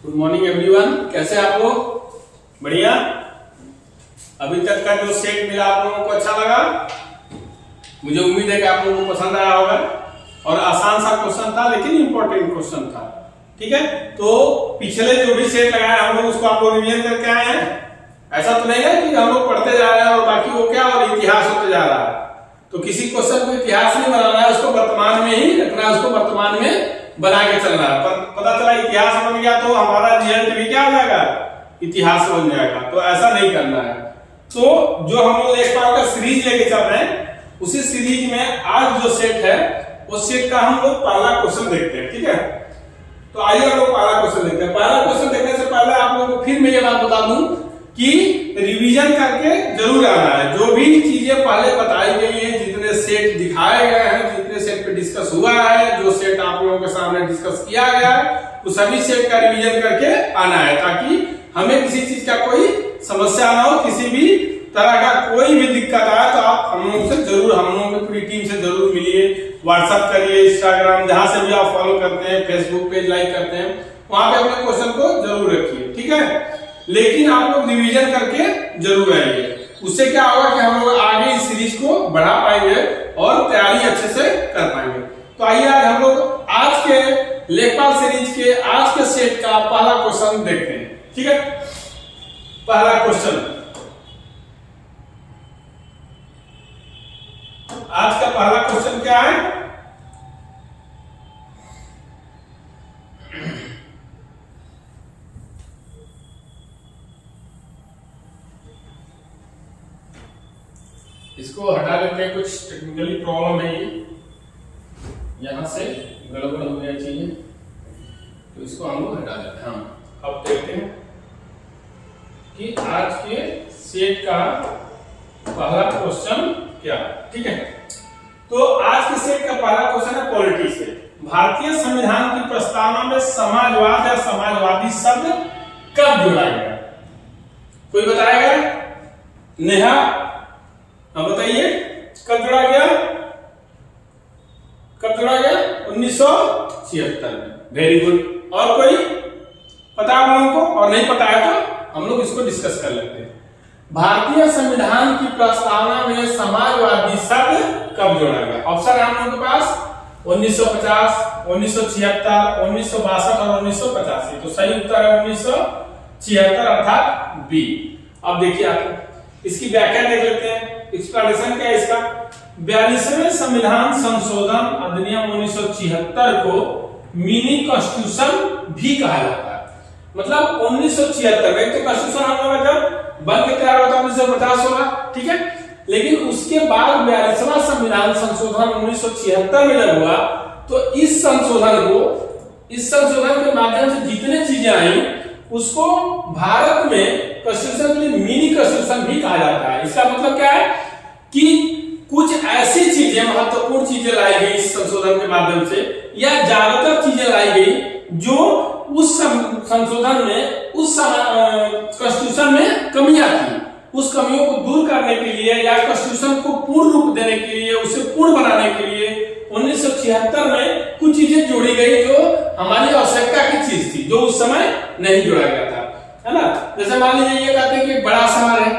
Good morning everyone, कैसे आप लोग? बढ़िया। अभी तक का जो सेट मिला आप लोगों को अच्छा लगा? मुझे उम्मीद है कि आप लोगों को पसंद आया होगा और आसान सा क्वेश्चन था लेकिन इंपॉर्टेंट क्वेश्चन था। ठीक है, तो पिछले जो भी सेट लगाए हम लोग उसको आप लोग रिवीजन करके आए हैं। ऐसा तो नहीं है कि हम लोग पढ़ते जा रहे हैं और बाकी वो क्या और इतिहास होते जा रहा है। तो किसी क्वेश्चन को इतिहास नहीं बनाना है, उसको वर्तमान में ही रखना है, उसको वर्तमान में बना के चलना है। पर पता चला इतिहास बन गया तो हमारा रिजल्ट भी क्या हो जाएगा, इतिहास बन जाएगा। तो ऐसा नहीं करना है। तो जो हम लोग लेखपाल का सीरीज लेके चल रहे हैं, उसी सीरीज में आज जो सेट है उस सेट का हम लोग पहला क्वेश्चन देखते हैं। ठीक है, तो आइए हम लोग पहला क्वेश्चन देखते हैं। पहला क्वेश्चन देखने से पहले आप लोगों को फिर मैं ये बात बता दूं कि रिवीजन करके जरूर आना है। जो भी चीजें पहले बताई गई है, जितने सेट दिखाए गए हैं, जितने सेट पे डिस्कस हुआ है, जो सेट आप लोगों के सामने डिस्कस किया गया है, वो सभी सेट का रिवीजन करके आना है ताकि हमें किसी चीज का कोई समस्या ना हो। किसी भी तरह का कोई भी दिक्कत आए तो आप हम लोग से जरूर, हम लोगों की पूरी टीम से जरूर मिलिए। व्हाट्सएप करिए, इंस्टाग्राम जहां से भी आप फॉलो करते हैं, फेसबुक पेज लाइक करते हैं, वहां पे अपने क्वेश्चन को जरूर रखिए। ठीक है, लेकिन आप लोग रिवीजन करके जरूर आइए। उससे क्या होगा कि हम लोग आगे इस सीरीज को बढ़ा पाएंगे और तैयारी अच्छे से कर पाएंगे। तो आइए आज हम लोग आज के लेखपाल सीरीज के आज के सेट का पहला क्वेश्चन देखते हैं। ठीक है, पहला क्वेश्चन आज का पहला क्वेश्चन क्या है? इसको हटा देते हैं, कुछ टेक्निकली प्रॉब्लम है, ये यहां से गड़बड़ हो गया चाहिए, तो इसको हम लोग हटा देते हैं। हाँ, अब देखते हैं कि आज के सेट का पहला क्वेश्चन क्या है। ठीक है, तो आज के सेट का पहला क्वेश्चन है पॉलिटी से। भारतीय संविधान की प्रस्तावना में समाजवाद या समाजवादी शब्द कब जोड़ा गया? कोई बताएगा? नेहा, अब बताइए कब जोड़ा गया? कब जोड़ा गया? 1976 में। Very good. और कोई पता है हम लोगों को? और नहीं पता है तो हम लोग इसको डिस्कस कर लेते हैं। भारतीय संविधान की प्रस्तावना में समाजवादी शब्द कब जोड़ा गया? ऑप्शन है हम लोगों के पास 1950, 1976, 1962 और 1985। तो सही उत्तर है 1976 अर्थात बी। अब देखिए आप इसकी व्याख्या देख लेते हैं। एक्सप्लेनेशन क्या है इसका? 42वें संविधान संशोधन अधिनियम 1976 को मिनी कॉन्स्टिट्यूशन भी कहा जाता है। मतलब 1976 में तो कॉन्स्टिट्यूशन हम लोग जब बन के तैयार होता 1950 होगा। ठीक है, लेकिन उसके बाद 42वां संविधान संशोधन 1976 में जब हुआ तो इस संशोधन के माध्यम से जितने चीजें आई उसको भारत में कॉन्स्टिट्यूशन के लिए मिनी कॉन्स्टिट्यूशन भी कहा जाता है। इसका मतलब क्या है कि कुछ ऐसी चीजें, महत्वपूर्ण चीजें लाई गई इस संशोधन के माध्यम से, या ज्यादातर चीजें लाई गई जो उस संशोधन में, उस कॉन्स्टिट्यूशन में कमियां थी, उस कमियों को दूर करने के लिए या कॉन्स्टिट्यूशन को पूर्ण रूप देने के लिए, उसे पूर्ण बनाने के लिए 1976 में कुछ चीजें जोड़ी गई जो हमारी आवश्यकता की चीज थी, जो उस समय नहीं जोड़ा गया था, है ना। जैसे मान लीजिए ये कहते हैं कि बड़ा शहर है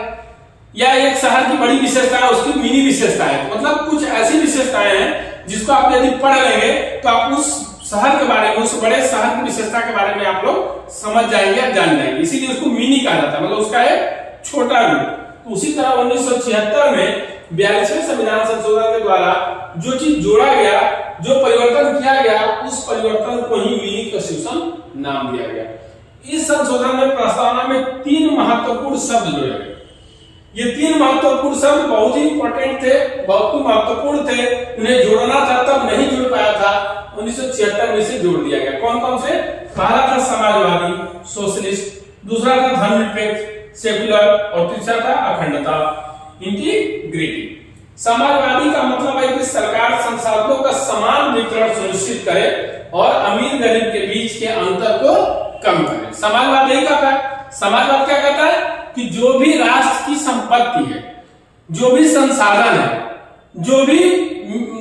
या एक शहर की बड़ी विशेषता है, उसकी मिनी विशेषता है। मतलब कुछ ऐसी विशेषताएं हैं जिसको आप यदि पढ़ लेंगे तो आप उस शहर के बारे में, उस बड़े शहर की विशेषता के बारे में आप लोग समझ जाएंगे, जान जाएंगे। इसीलिए उसको मिनी कहा जाता है, मतलब उसका एक छोटा रूप। तो उसी तरह 1976 में 42वें संविधान संशोधन के द्वारा जो चीज जोड़ा गया, जो परिवर्तन किया गया, उस परिवर्तन को ही मिनी कॉन्स्टिट्यूशन नाम दिया गया। इस संशोधन में प्रस्तावना में 3 महत्वपूर्ण शब्द जोड़े गए। ये 3 महत्वपूर्ण शब्द बहुत ही इंपॉर्टेंट थे, बहुत ही महत्वपूर्ण थे। उन्हें जोड़ना था तब नहीं जुड़ पाया था, 1976 में से जोड़ दिया गया। कौन कौन से? पहला था समाजवादी, सोशलिस्ट, दूसरा था धर्मनिरपेक्ष, सेकुलर, और तीसरा था अखंडता, इंटीग्रिटी। समाजवादी का मतलब है कि सरकार संसाधनों का समान वितरण सुनिश्चित करे और अमीर गरीब के बीच के अंतर को कम करे। समाजवाद यही कहता है। समाजवाद क्या कहता है कि जो भी राष्ट्र की संपत्ति है, जो भी संसाधन है, जो भी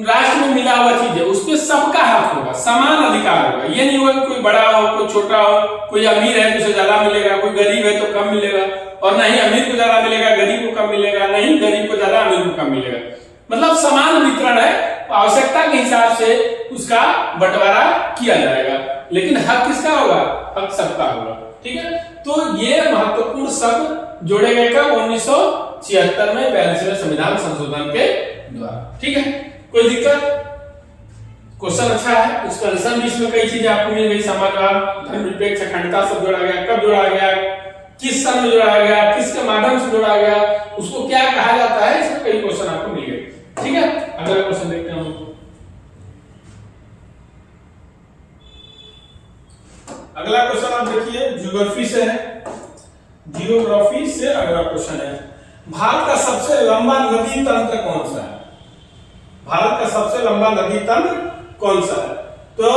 राष्ट्र में मिला हुआ चीज है उस पर सबका हक होगा, समान अधिकार होगा। ये नहीं होगा कि कोई बड़ा हो कोई छोटा हो, कोई अमीर है तो उसे ज्यादा मिलेगा, कोई गरीब है तो कम मिलेगा, और नहीं अमीर को ज्यादा मिलेगा गरीब को कम मिलेगा, नहीं गरीब को ज्यादा अमीर को कम मिलेगा। मतलब समान वितरण है, आवश्यकता के हिसाब से उसका बंटवारा किया जाएगा, लेकिन हक किसका होगा? हक सबका होगा। ठीक है, तो ये महत्वपूर्ण शब्द जोड़े गए कब? 1976 में 42वें संविधान संशोधन के द्वारा। ठीक है, कोई दिक्कत? क्वेश्चन अच्छा है, उसका आंसर भी इसमें कई चीजें आपको मिल गई, समाजवाद, धर्मनिरपेक्ष, अखंडता सब जोड़ा गया, कब जोड़ा गया, किस सन में जोड़ा गया, किसके माध्यम से जोड़ा गया, उसको क्या कहा जाता है, इसमें कई क्वेश्चन आपको मिल गए। ठीक है, अगला क्वेश्चन देखते हैं हम। अगला क्वेश्चन आप देखिए, ज्योग्राफी से है, जियोग्राफी से अगला क्वेश्चन है, भारत का सबसे लंबा नदी तंत्र कौन सा है? भारत का सबसे लंबा नदी तंत्र कौन सा है? तो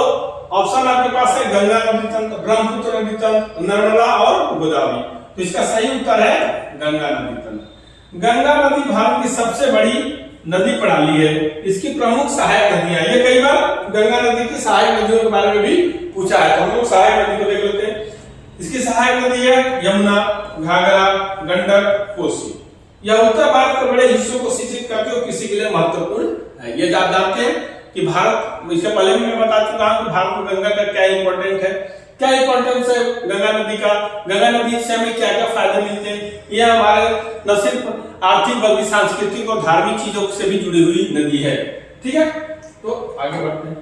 ऑप्शन आपके पास है गंगा नदी तंत्र, ब्रह्मपुत्र नदी तंत्र, नर्मदा और गोदावरी। तो इसका सही उत्तर है गंगा नदी तंत्र। गंगा नदी भारत की सबसे बड़ी नदी प्रणाली है, इसकी प्रमुख सहायक नदियां, ये कई बार गंगा नदी की सहायक नदियों के बारे में भी पूछा है, तो हम लोग सहायक नदी को देख लेते हैं। इसकी सहायक नदी है यमुना, घाघरा, गंडक, कोसी। यह उत्तर भारत के बड़े हिस्सों को सिंचित करते हुए किसी के लिए महत्वपूर्ण है। ये आप जानते हैं कि भारत, इससे पहले भी मैं बता चुका हूं कि भारत में गंगा का क्या इंपॉर्टेंट है, क्या इंपॉर्टेंस है गंगा नदी का, गंगा नदी से हमें क्या क्या फायदे मिलते हैं। यह हमारे न सिर्फ आर्थिक बल्कि सांस्कृतिक और धार्मिक चीजों से भी जुड़ी हुई नदी है। ठीक है, तो आगे बढ़ते हैं।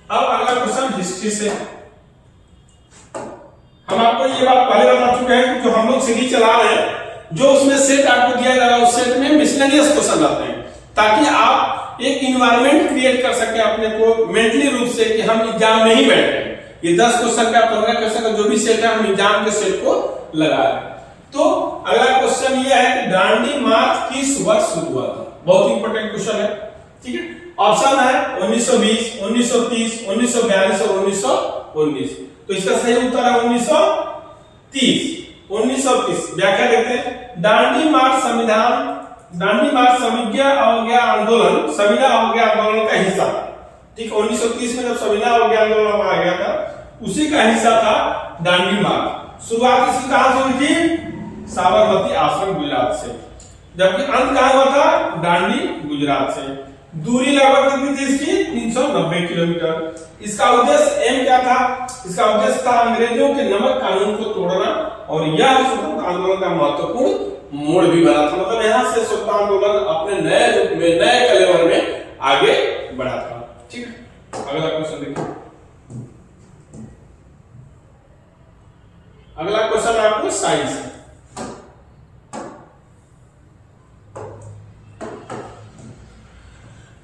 अब अगला क्वेश्चन हिस्ट्री से। हम आपको ये बात पहले बता चुके हैं कि जो हम लोग सीरीज चला रहे हैं, जो उसमें सेट आपको दिया जा रहा है उस सेट में मिसलेनियस क्वेश्चन आते हैं, ताकि आप एक इन्वायरमेंट क्रिएट कर सके अपने को मेंटली रूप से कि हम एग्जाम में ही बैठे हैं। ये 10 क्वेश्चन का 15 क्वेश्चन का जो भी सेट है हम एग्जाम के सेट को लगा रहे हैं। तो अगला क्वेश्चन ये है कि दांडी मार्च किस वर्ष शुरू हुआ था? बहुत इंपॉर्टेंट क्वेश्चन है। ठीक है, ऑप्शन है 1920, 1930, 1942 और 1919। तो इसका सही उत्तर है 1930। 1930 व्याख्या देते हैं, दांडी मार्च संविदा अवज्ञा आंदोलन, संविदा अवज्ञा आंदोलन का हिस्सा। ठीक, 1930 में जब संविदा अवज्ञा आंदोलन आ गया था, उसी का हिस्सा था दांडी मार्च। शुरुआत इसकी कहां से हुई थी? साबरमती आश्रम गुजरात से, जबकि अंत कहां हुआ था? दांडी गुजरात से। दूरी लगभग कितनी थी इसकी? 390 किलोमीटर। इसका उद्देश्य एम क्या था? इसका उद्देश्य था अंग्रेजों के नमक कानून को तोड़ना, और यह स्वतंत्रता आंदोलन का महत्वपूर्ण मोड़ भी बना था। मतलब यहां से स्वतंत्रता आंदोलन अपने नए रूप में, नए कलेवर में आगे बढ़ा था। ठीक है, अगला क्वेश्चन देखिए। अगला क्वेश्चन आपको साइंस है।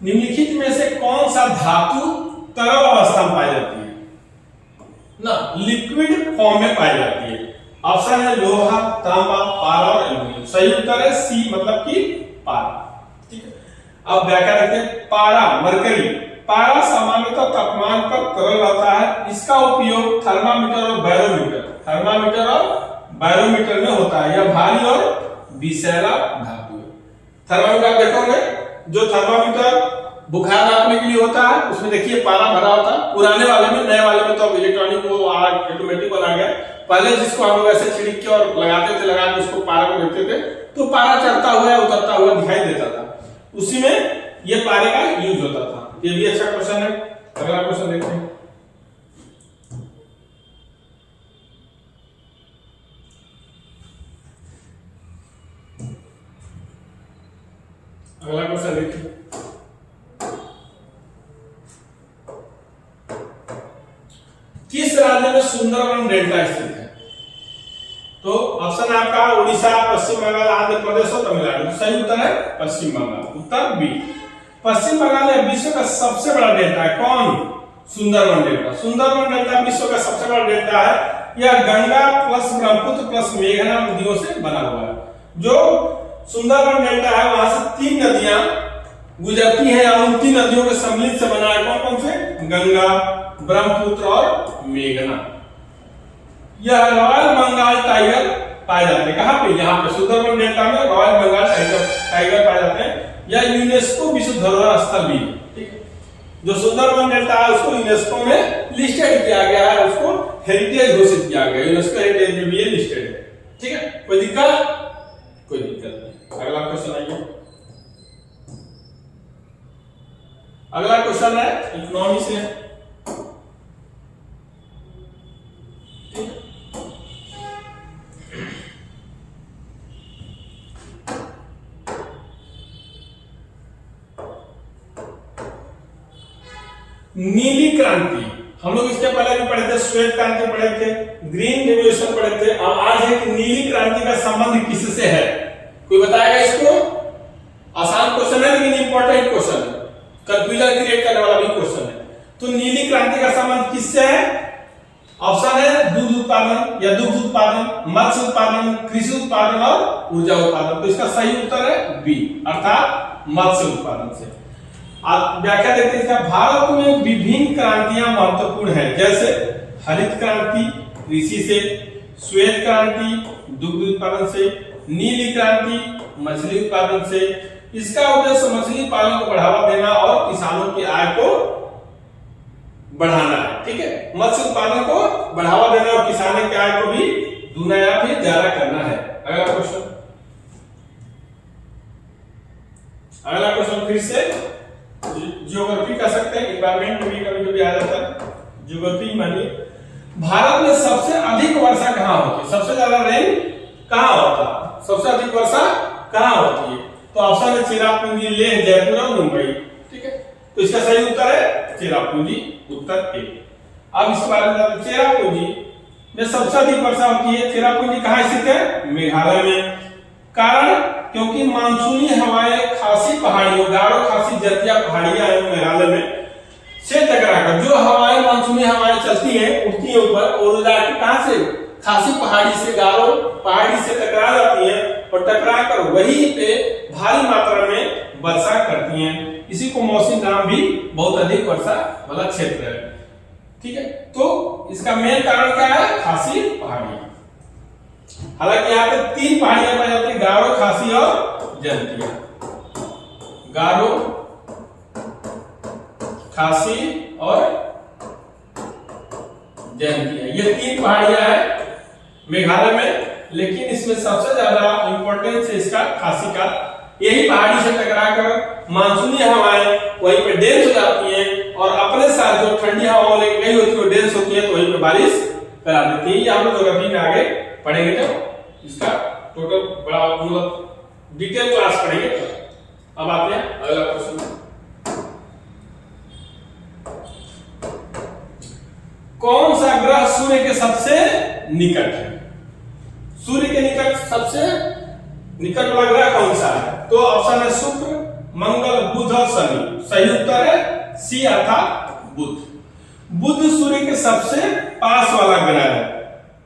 निम्नलिखित में से कौन सा धातु तरल अवस्था में पाई जाती है? ना, लिक्विड फॉर्म में पाई जाती है। ऑप्शन है लोहा, तांबा, पारा और एल्यूमिनियम। सही उत्तर है सी, मतलब कि पारा। ठीक है, अब व्याख्या देखते हैं। पारा, मरकरी। पारा सामान्यतः तापमान पर तरल रहता है। इसका उपयोग थर्मामीटर और बैरोमीटर में होता है। यह भारी और विषैला धातु है। थर्मामीटर देखोगे, जो थर्मामीटर बुखार नापने के लिए होता है, उसमें देखिए पारा भरा होता है। पुराने वाले में, नए वाले में तो अब इलेक्ट्रॉनिक वो ऑटोमेटिक बना गया। पहले जिसको हम लोग ऐसे छिड़क के और लगाते थे, लगा के उसको पारा को देखते थे, तो पारा चढ़ता हुआ या उतरता हुआ दिखाई देता था। उसी में ये पारे का यूज होता था। ये भी अच्छा क्वेश्चन है। अगला क्वेश्चन देखते हैं। अगला क्वेश्चन देखिए। किस राज्य में सुंदरवन डेल्टा स्थित है? तो ऑप्शन है आपका उड़ीसा, पश्चिम बंगाल, आंध्र प्रदेश और तमिलनाडु। सही उत्तर है पश्चिम बंगाल, उत्तर बी। पश्चिम बंगाल विश्व का सबसे बड़ा डेल्टा है। कौन? सुंदरवन डेल्टा। सुंदरवन डेल्टा विश्व का सबसे बड़ा डेल्टा है। यह गंगा प्लस ब्रह्मपुत्र प्लस मेघना नदियों से बना हुआ है। जो सुंदरवन डेल्टा है, वहां से 3 नदियां गुजरती हैं और उन 3 नदियों के सम्मिलित से बना है। कौन कौन से? गंगा, ब्रह्मपुत्र और मेघना। यह रॉयल बंगाल टाइगर पाए जाते हैं। कहाँ पे? यहाँ पे सुंदरबन डेल्टा में रॉयल बंगाल टाइगर पाए जाते हैं, या यूनेस्को विश्व धरोहर स्थल भी। ठीक है, जो सुंदरबन डेल्टा है उसको यूनेस्को में लिस्टेड किया गया है, उसको हेरिटेज घोषित किया गया, यूनेस्को हेरिटेज में भी ये लिस्टेड है। ठीक है, कोई दिक्कत? कोई दिक्कत नहीं। अगला क्वेश्चन आइए। अगला क्वेश्चन है इकोनॉमी से। नीली क्रांति, हम लोग इसके पहले भी पढ़े थे, श्वेत क्रांति पढ़े थे, ग्रीन रेवोल्यूशन पढ़े थे। अब आज है कि नीली क्रांति का संबंध किससे है? कोई बताएगा इसको? आसान क्वेश्चन है लेकिन इंपॉर्टेंट क्वेश्चन है, कंफ्यूजन क्रिएट करने वाला भी क्वेश्चन है। तो नीली क्रांति का संबंध किससे है? ऑप्शन है दूध उत्पादन या दुग्ध उत्पादन, मत्स्य उत्पादन, कृषि उत्पादन और ऊर्जा उत्पादन। तो इसका सही उत्तर है बी, अर्थात मत्स्य उत्पादन से। आप व्याख्या देखते हैं, भारत में विभिन्न क्रांतियां महत्वपूर्ण हैं, जैसे हरित क्रांति कृषि से, श्वेत क्रांति दुग्ध उत्पादन से, नीली क्रांति मछली उत्पादन से। इसका उद्देश्य मछली पालन को बढ़ावा देना और किसानों की आय को बढ़ाना है। ठीक है, मत्स्य उत्पादन को बढ़ावा देना और किसानों की आय को भी दूना या फिर ज्यादा करना है। अगला क्वेश्चन, अगला क्वेश्चन फिर से ज्योग्राफी कह सकते हैं, एनवायरमेंट में भी कभी कभी आ जाता है। ज्योग्राफी मानिए, भारत में सबसे अधिक वर्षा कहाँ होती है? सबसे ज्यादा रेन कहाँ होता है? सबसे अधिक वर्षा कहाँ होती है? तो ऑप्शन है चेरापूंजी, लेह, जयपुर और मुंबई। ठीक है, तो इसका सही उत्तर है चेरापूंजी, उत्तर ए। अब इसके बारे में, चेरापूंजी में सबसे अधिक वर्षा होती है। चेरापूंजी कहाँ स्थित है? मेघालय में। कारण, क्योंकि मानसूनी हवाएं खासी पहाड़ियों, गारो खासी जतिया पहाड़ियां हैं मेघालय में, से टकराकर जो हवाएं मानसूनी हवाएं चलती हैं, उठती हैं ऊपर और जाकर कहां से? खासी पहाड़ी से, गारो पहाड़ी से टकरा जाती हैं और टकराकर वहीं पे भारी मात्रा में वर्षा करती हैं। इसी को मौसमी नाम भी बहुत अधिक वर्षा वाला क्षेत्र है। ठीक है, तो इसका मेन कारण क्या है? खासी पहाड़ी। हालांकि यहाँ पे 3 पहाड़ियां पाई जाती है, गारो, खासी और जयंतिया। गारो, खासी और जयंतिया, ये 3 पहाड़ियां हैं मेघालय में। लेकिन इसमें सबसे ज्यादा इंपॉर्टेंस है इसका खासी का। यही पहाड़ी से टकराकर मानसूनी हवाएं वहीं पे डेंस हो जाती हैं और अपने साथ जो ठंडी हवाएं लेके गई होती है वो डेंस होती है, तो वहीं पे बारिश करा देती है। ये हम लोग ज्योग्राफी में आगे पढ़ेंगे, तो इसका टोटल बड़ा मतलब डिटेल क्लास पढ़ेंगे। अब आते हैं अगला क्वेश्चन, कौन सा ग्रह सूर्य के सबसे निकट है? सूर्य के निकट सबसे निकट वाला ग्रह कौन सा है? तो ऑप्शन है शुक्र, मंगल, बुध और शनि। सही उत्तर है सी, अर्थात बुध। बुध सूर्य के सबसे पास वाला ग्रह है।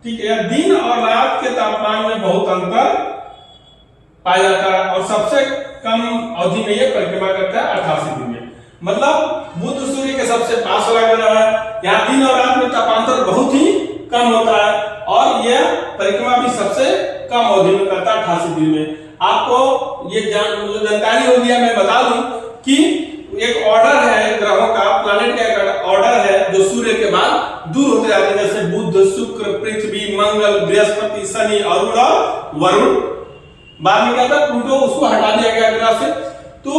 ठीक है, दिन और रात के तापमान में बहुत अंतर पाया जाता है और सबसे कम अवधि में यह परिक्रमा करता है 88 दिन में। मतलब बुध सूर्य के सबसे पास वाला ग्रह है, यहाँ दिन और रात में तापांतर बहुत ही कम होता है और यह परिक्रमा भी सबसे कम अवधि में करता है 88 दिन में। आपको ये जानकारी हो गया, मैं बता दूं कि एक ऑर्डर है ग्रहों का, प्लैनेट का एक ऑर्डर है जो सूर्य के बाद दूर होते जाते हैं, जैसे बुध, शुक्र, पृथ्वी, मंगल, बृहस्पति, शनि, अरुण और वरुण। बाद में क्या था? प्लूटो, उसको हटा दिया गया ग्रह से। तो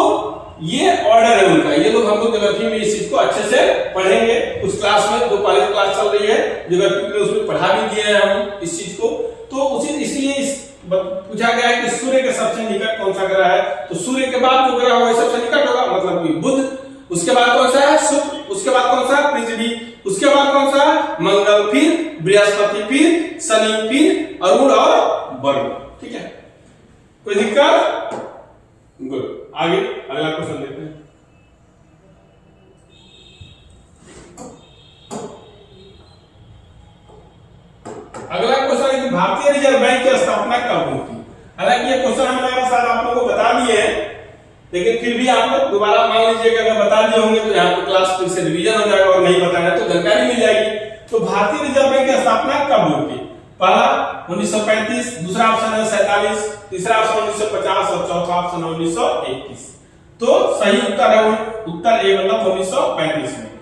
ये ऑर्डर है उनका। ये लोग हम लोग ज्योग्राफी में इस चीज को अच्छे से पढ़ेंगे। उस क्लास में जो पहले क्लास चल रही है ज्योग्राफी में, उसमें पढ़ा भी दिए हैं हम इस चीज को। तो उसी इसलिए पूछा गया है कि सूर्य के सबसे निकट कौन सा ग्रह है? तो सूर्य के बाद जो ग्रह होगा सबसे निकट होगा, मतलब कि बुध। उसके बाद कौन सा है? शुक्र। उसके बाद कौन सा? पृथ्वी। उसके बाद कौन सा? मंगल, फिर बृहस्पति, फिर शनि, फिर अरुण और वरुण। ठीक है, कोई दिक्कत? गुड। आगे अगला क्वेश्चन देखते हैं। अगला क्वेश्चन है कि भारतीय रिजर्व बैंक की स्थापना कब हुई थी? हालांकि ये क्वेश्चन हम लोगों ने शायद आप लोगों को बता दिए हैं, लेकिन फिर भी आप लोग दोबारा मान लीजिए कि अगर बता दिए होंगे तो यहाँ पे क्लास फिर से रिवीजन हो जाएगा, और नहीं बताया तो जानकारी मिल जाएगी। तो भारतीय रिजर्व बैंक की स्थापना कब हुई थी? पहला 1935, दूसरा ऑप्शन है 47, तीसरा ऑप्शन 1950 और चौथा ऑप्शन 1921। तो सही उत्तर है उत्तर ए मतलब 1935 में।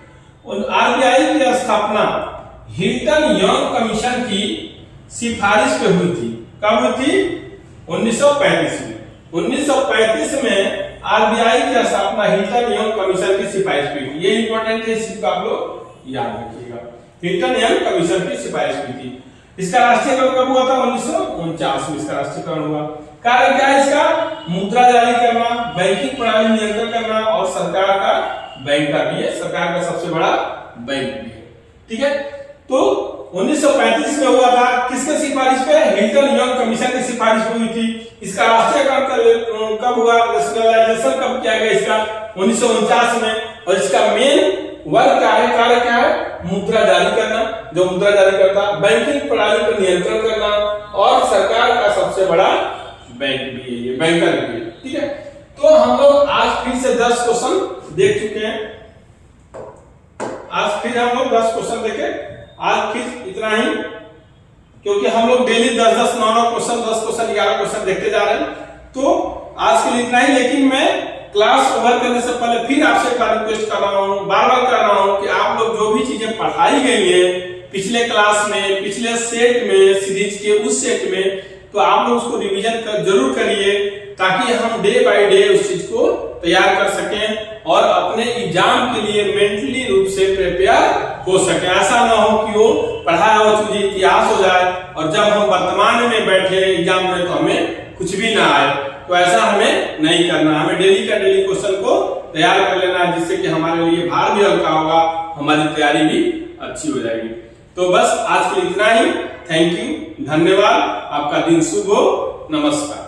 आरबीआई की स्थापना हिल्टन यंग कमीशन की सिफारिश पे हुई थी। कब हुई थी? 1935 में। 1935 में आरबीआई की स्थापना हिल्टन यंग कमीशन की सिफारिश पे हुई। ये इंपॉर्टेंट है, इसको आप लोग याद रखिएगा। हिल्टन यंग कमीशन की सिफारिश हुई थी। इसका राष्ट्रीयकरण कब हुआ था? 1949 में इसका राष्ट्रीयकरण हुआ। कार्य क्या है इसका? मुद्रा जारी करना, बैंकिंग प्रणाली नियंत्रण करना और सरकार का बैंक का भी है, सरकार का सबसे बड़ा बैंक भी है। ठीक है, तो 1935 में हुआ था। किसके सिफारिश पे? हिल्टन यंग कमीशन की सिफारिश हुई थी। इसका राष्ट्रीयकरण कब हुआ? नेशनलाइजेशन कब किया गया इसका? 1949 में। और इसका मेन वर्क क्या है, कार्य क्या है? मुद्रा जारी करना, जो मुद्रा जारी करता, बैंकिंग प्रणाली पर नियंत्रण करना और सरकार का सबसे बड़ा बैंक भी है, ये बैंकर भी है। ठीक है, तो हम लोग आज फिर से 10 क्वेश्चन देख चुके हैं। आज फिर हम लोग 10 क्वेश्चन देखे। आज फिर इतना ही, क्योंकि हम लोग डेली 10-10, 9-9 क्वेश्चन, 10 क्वेश्चन, 11 क्वेश्चन देखते जा रहे हैं। तो आज के लिए इतना ही। लेकिन मैं क्लास ओवर करने से पहले फिर आपसे एक बार रिक्वेस्ट कर रहा हूँ, बार-बार कर रहा हूँ कि आप लोग जो भी चीजें पढ़ाई गई है पिछले क्लास में, पिछले सेट में, सीरीज के उस सेट में, तो आप लोग उसको रिवीजन जरूर करिए, ताकि हम डे बाय डे उस चीज को तैयार कर सकें और अपने एग्जाम के लिए मेंटली रूप से प्रिपेयर हो सके। ऐसा ना हो कि वो पढ़ाया हुआ चीज इतिहास हो जाए और जब हम वर्तमान में बैठे एग्जाम में तो हमें कुछ भी ना आए। तो ऐसा हमें नहीं करना, हमें डेली का डेली क्वेश्चन को तैयार कर लेना है, जिससे कि हमारे लिए भार भी हल्का होगा, हमारी तैयारी भी अच्छी हो जाएगी। तो बस आज के लिए इतना ही। थैंक यू, धन्यवाद, आपका दिन शुभ हो, नमस्कार।